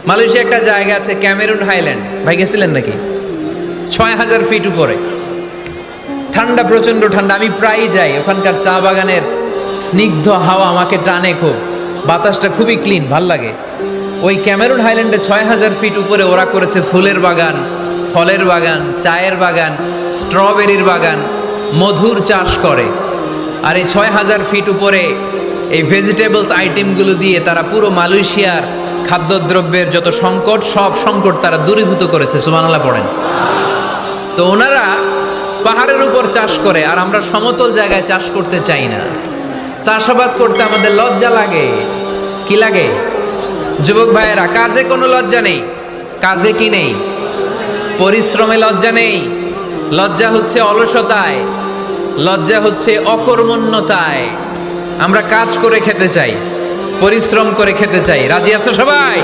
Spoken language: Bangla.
মালয়েশিয়া একটা জায়গা আছে ক্যামেরুন হাইল্যান্ড, ভাই গেছিলেন নাকি? ৬,০০০ ফিট উপরে, ঠান্ডা, প্রচন্ড ঠান্ডা। আমি প্রায়ই যাই, ওখানকার চা বাগানের স্নিগ্ধ হাওয়া আমাকে টানে খুব, বাতাসটা খুবই ক্লিন, ভাল লাগে। ওই ক্যামেরুন হাইল্যান্ডে ৬,০০০ ফিট উপরে ওরা করেছে ফুলের বাগান, ফলের বাগান, চায়ের বাগান, স্ট্রবেরির বাগান, মধুর চাষ করে। আর এই ৬,০০০ ফিট উপরে এই ভেজিটেবলস আইটেমগুলো দিয়ে তারা পুরো মালয়েশিয়ার খাদ্যদ্রব্যের যত সংকট, সব সংকট তারা দূরীভূত করেছে। সুবহানাল্লাহ পড়েন। তো ওনারা পাহাড়ের উপর চাষ করে, আর আমরা সমতল জায়গায় চাষ করতে চাই না। চাষাবাদ করতে আমাদের লজ্জা লাগে। কি লাগে? যুবক ভাইয়েরা, কাজে কোনো লজ্জা নেই। কাজে কি নেই? পরিশ্রমে লজ্জা নেই। লজ্জা হচ্ছে অলসতায়, লজ্জা হচ্ছে অকর্মণ্যতায়। আমরা কাজ করে খেতে চাই, পরিশ্রম করে খেতে চাই। রাজি আছো সবাই?